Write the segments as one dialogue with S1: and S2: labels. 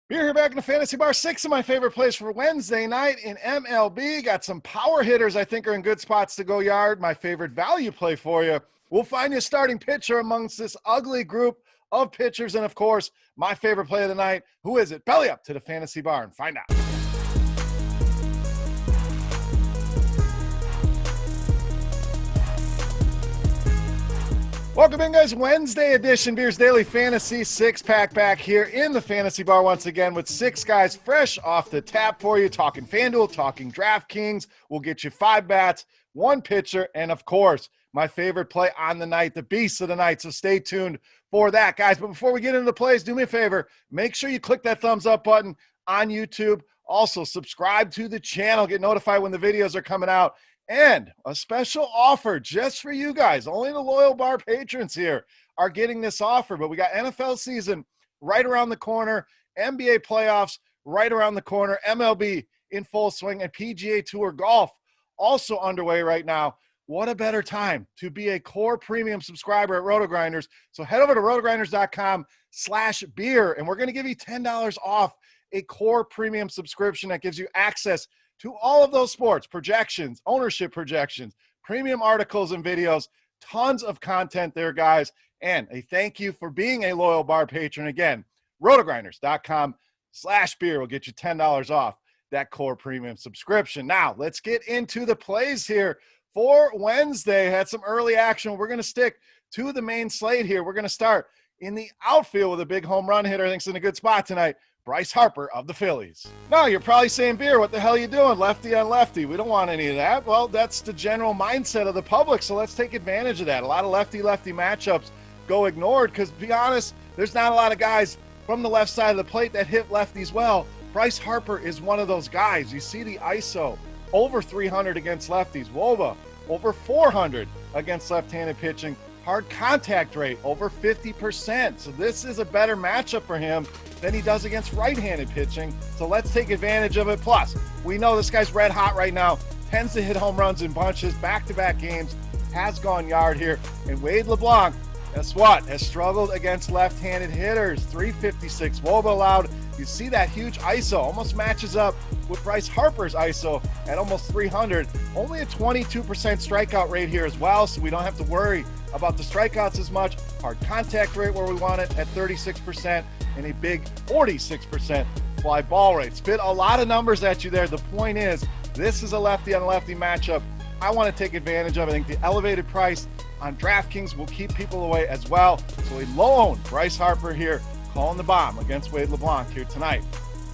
S1: Beer here back in the Fantasy Bar. 6 of my favorite plays for Wednesday night in MLB. Got some power hitters I think are in good spots to go yard. My favorite value play for you. We'll find you a starting pitcher amongst this ugly group of pitchers. And, of course, my favorite play of the night. Who is it? Belly up to the Fantasy Bar and find out. Welcome in, guys. Wednesday edition, Beer's Daily Fantasy six-pack back here in the Fantasy Bar once again with 6 guys fresh off the tap for you. Talking FanDuel, talking DraftKings. We'll get you 5 bats, 1 pitcher, and, of course, my favorite play on the night, the beast of the night. So stay tuned for that, guys. But before we get into the plays, do me a favor. Make sure you click that thumbs up button on YouTube. Also, subscribe to the channel. Get notified when the videos are coming out. And a special offer just for you guys. Only the loyal bar patrons here are getting this offer. But we got NFL season right around the corner, NBA playoffs right around the corner, MLB in full swing, and PGA Tour golf also underway right now. What a better time to be a core premium subscriber at RotoGrinders. So head over to rotogrinders.com/beer, and we're going to give you $10 off a core premium subscription that gives you access to all of those sports, projections, ownership projections, premium articles and videos, tons of content there, guys. And a thank you for being a loyal bar patron. Again, rotogrinders.com/beer will get you $10 off that core premium subscription. Now, let's get into the plays here for Wednesday. Had some early action. We're going to stick to the main slate here. We're going to start in the outfield with a big home run hitter. I think it's in a good spot tonight. Bryce Harper of the Phillies. Now, you're probably saying, Beer, what the hell are you doing? Lefty on lefty. We don't want any of that. Well, that's the general mindset of the public, so let's take advantage of that. A lot of lefty-lefty matchups go ignored because, to be honest, there's not a lot of guys from the left side of the plate that hit lefties well. Bryce Harper is one of those guys. You see the ISO, over 300 against lefties. WOBA, over 400 against left-handed pitching. Hard contact rate, over 50%. So this is a better matchup for him than he does against right-handed pitching. So let's take advantage of it. Plus, we know this guy's red hot right now, tends to hit home runs in bunches, back-to-back games, has gone yard here. And Wade LeBlanc, guess what? Has struggled against left-handed hitters. 356 WOBA allowed. You see that huge ISO, almost matches up with Bryce Harper's ISO at almost 300. Only a 22% strikeout rate here as well, so we don't have to worry about the strikeouts as much. Hard contact rate where we want it at 36% and a big 46% fly ball rate. Spit a lot of numbers at you there. The point is, this is a lefty on lefty matchup I want to take advantage of. I think the elevated price on DraftKings will keep people away as well. So a low-owned Bryce Harper here calling the bomb against Wade LeBlanc here tonight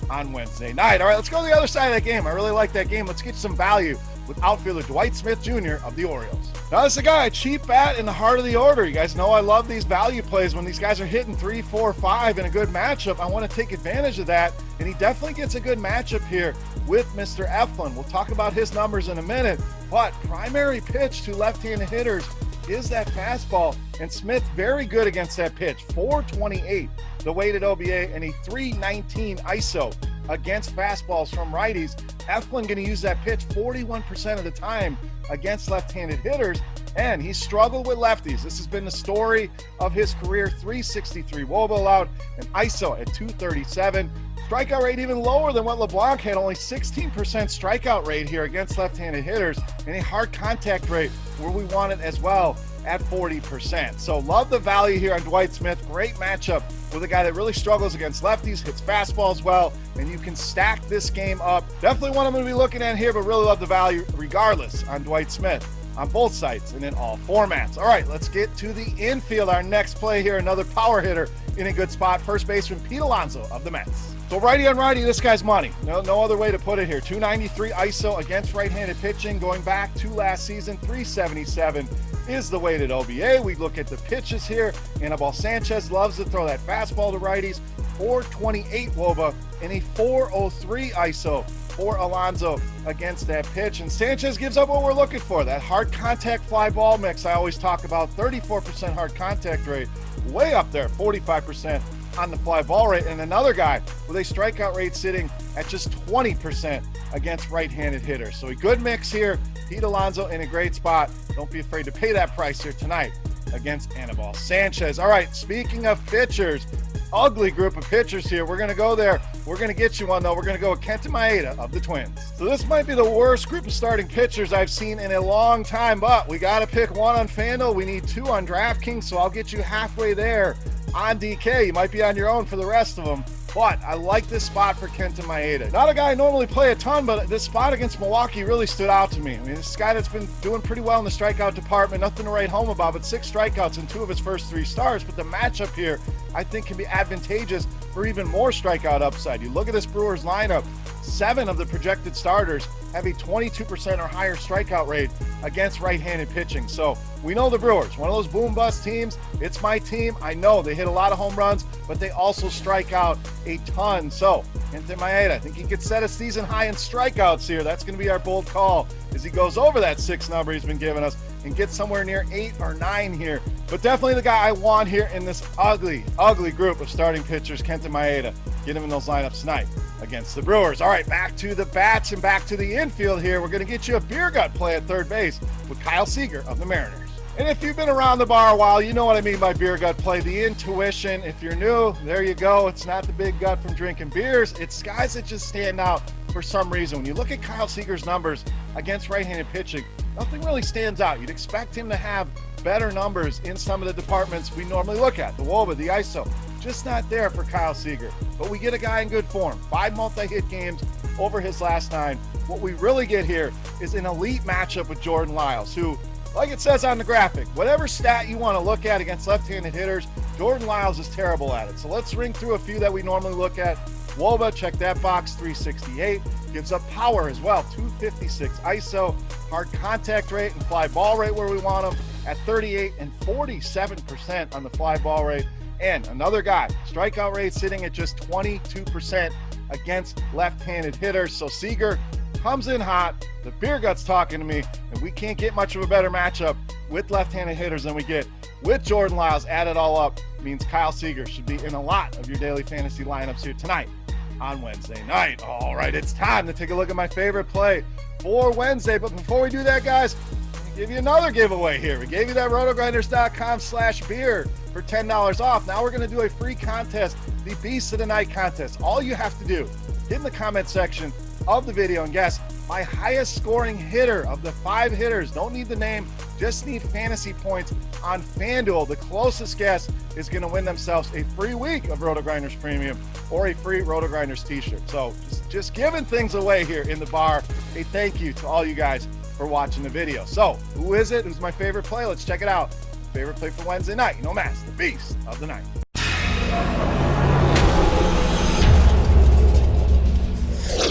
S1: on Wednesday night. All right, let's go to the other side of that game. I really like that game. Let's get some value with outfielder Dwight Smith Jr. of the Orioles. Now, this is a guy, a cheap bat in the heart of the order. You guys know I love these value plays. When these guys are hitting 3, 4, 5 in a good matchup, I want to take advantage of that, and he definitely gets a good matchup here with Mr. Eflin. We'll talk about his numbers in a minute, but primary pitch to left-handed hitters is that fastball, and Smith very good against that pitch. 428 the weighted OBA and a 319 ISO against fastballs from righties. Eflin going to use that pitch 41% of the time against left-handed hitters, and he struggled with lefties. This has been the story of his career. 363 WOBA allowed, an ISO at 237. Strikeout rate even lower than what LeBlanc had, only 16% strikeout rate here against left-handed hitters, and a hard contact rate where we want it as well at 40%. So love the value here on Dwight Smith. Great matchup with a guy that really struggles against lefties, hits fastballs well, and you can stack this game up. Definitely one I'm going to be looking at here, but really love the value regardless on Dwight Smith on both sites and in all formats. All right, let's get to the infield. Our next play here, another power hitter in a good spot. First baseman Pete Alonso of the Mets. So righty on righty, this guy's money. No other way to put it here. 293 ISO against right-handed pitching. Going back to last season, 377 is the weighted OBA. We look at the pitches here. Anibal Sanchez loves to throw that fastball to righties. 428 WOBA and a 403 ISO for Alonso against that pitch. And Sanchez gives up what we're looking for, that hard contact fly ball mix I always talk about. 34% hard contact rate, way up there, 45% on the fly ball rate. And another guy with a strikeout rate sitting at just 20% against right-handed hitters. So a good mix here. Pete Alonso in a great spot. Don't be afraid to pay that price here tonight against Anibal Sanchez. All right, speaking of pitchers, ugly group of pitchers here. We're going to go there. We're going to get you one, though. We're going to go with Kenta Maeda of the Twins. So this might be the worst group of starting pitchers I've seen in a long time, but we got to pick one on FanDuel. We need two on DraftKings, so I'll get you halfway there on DK. You might be on your own for the rest of them. But I like this spot for Kenta Maeda. Not a guy I normally play a ton, but this spot against Milwaukee really stood out to me. I mean, this guy that's been doing pretty well in the strikeout department, nothing to write home about, but 6 strikeouts in 2 of his first 3 starts. But the matchup here, I think, can be advantageous for even more strikeout upside. You look at this Brewers lineup, 7 of the projected starters have a 22% or higher strikeout rate against right-handed pitching. So we know the Brewers, one of those boom-bust teams. It's my team. I know they hit a lot of home runs, but they also strike out a ton. So Kenta Maeda, I think he could set a season high in strikeouts here. That's going to be our bold call as he goes over that 6 number he's been giving us and gets somewhere near 8 or 9 here. But definitely the guy I want here in this ugly, ugly group of starting pitchers, Kenta Maeda. Get him in those lineups tonight against the Brewers. All right, back to the bats and back to the infield here. We're going to get you a beer gut play at third base with Kyle Seager of the Mariners. And if you've been around the bar a while, you know what I mean by beer gut play. The intuition. If you're new, there you go. It's not the big gut from drinking beers. It's guys that just stand out for some reason. When you look at Kyle Seager's numbers against right-handed pitching, nothing really stands out. You'd expect him to have better numbers in some of the departments we normally look at. The WOBA, the ISO, just not there for Kyle Seager. But we get a guy in good form. 5 multi-hit games over his last 9. What we really get here is an elite matchup with Jordan Lyles, who, like it says on the graphic, whatever stat you want to look at against left-handed hitters, Jordan Lyles is terrible at it. So let's ring through a few that we normally look at. WOBA, check that box, 368. Gives up power as well, 256 ISO. Hard contact rate and fly ball rate where we want him at 38 and 47% on the fly ball rate. And another guy, strikeout rate sitting at just 22% against left-handed hitters. So Seager comes in hot. The beer gut's talking to me, and we can't get much of a better matchup with left-handed hitters than we get with Jordan Lyles. Add it all up means Kyle Seager should be in a lot of your daily fantasy lineups here tonight on Wednesday night. All right, it's time to take a look at my favorite play for Wednesday. But before we do that, guys, give you another giveaway here. We gave you that rotogrinders.com/beer for $10 off. Now we're going to do a free contest, the Beast of the Night contest. All you have to do, get in the comment section of the video and guess my highest scoring hitter of the 5 hitters. Don't need the name, just need fantasy points on FanDuel. The closest guess is going to win themselves a free week of RotoGrinders Premium or a free RotoGrinders t-shirt. So just giving things away here in the bar. A thank you to all you guys for watching the video. So who is it? Who's my favorite play? Let's check it out. Favorite play for Wednesday night. You know, Mass, the Beast of the Night.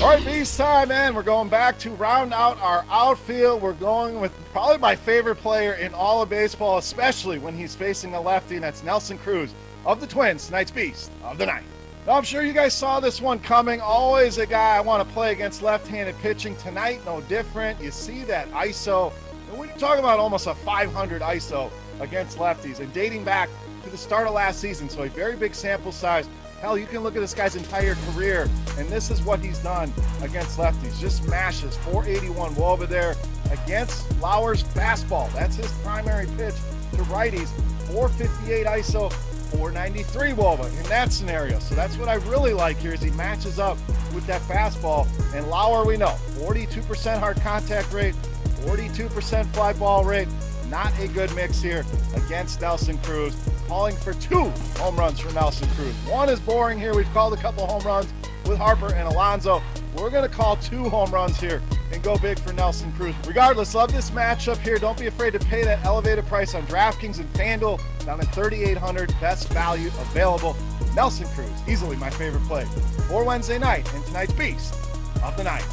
S1: All right, Beast time, man. We're going back to round out our outfield. We're going with probably my favorite player in all of baseball, especially when he's facing a lefty, and that's Nelson Cruz of the Twins, tonight's Beast of the Night. Now, I'm sure you guys saw this one coming. Always a guy I want to play against left-handed pitching. Tonight, no different. You see that ISO. And we're talking about almost a 500 ISO against lefties, and dating back to the start of last season, so a very big sample size. Hell, you can look at this guy's entire career, and this is what he's done against lefties. Just mashes, 481 WOBA there against Lauer's fastball. That's his primary pitch to righties. 458 ISO, 493 WOBA in that scenario. So that's what I really like here is he matches up with that fastball. And Lauer, we know, 42% hard contact rate, 42% fly ball rate. Not a good mix here against Nelson Cruz. Calling for 2 home runs for Nelson Cruz. One is boring here. We've called a couple home runs with Harper and Alonso. We're going to call 2 home runs here and go big for Nelson Cruz. Regardless, love this matchup here. Don't be afraid to pay that elevated price on DraftKings and FanDuel. Down at $3,800, best value available. Nelson Cruz, easily my favorite play for Wednesday night and tonight's Beast of the Night.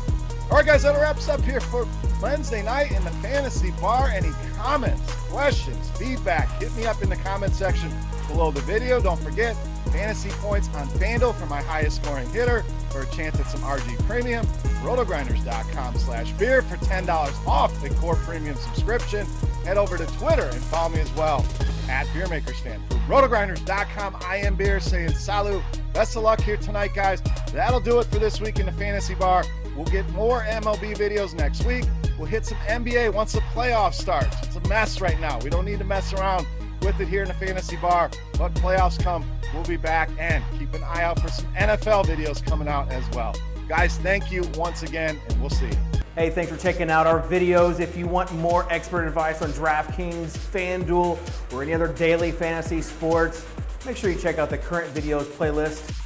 S1: All right, guys, that wraps up here for Wednesday night in the Fantasy Bar. Any comments, questions, feedback, hit me up in the comment section below the video. Don't forget, fantasy points on FanDuel for my highest scoring hitter for a chance at some RG Premium. RotoGrinders.com/beer for $10 off a core premium subscription. Head over to Twitter and follow me as well at Beermakersfan. For RotoGrinders.com, I am Beer saying salut. Best of luck here tonight, guys. That'll do it for this week in the Fantasy Bar. We'll get more MLB videos next week. We'll hit some NBA once the playoffs starts. It's a mess right now. We don't need to mess around with it here in the fantasy bar. But playoffs come, we'll be back, and keep an eye out for some NFL videos coming out as well. Guys, thank you once again, and we'll see you.
S2: Hey, thanks for checking out our videos. If you want more expert advice on DraftKings, FanDuel, or any other daily fantasy sports, make sure you check out the current videos playlist.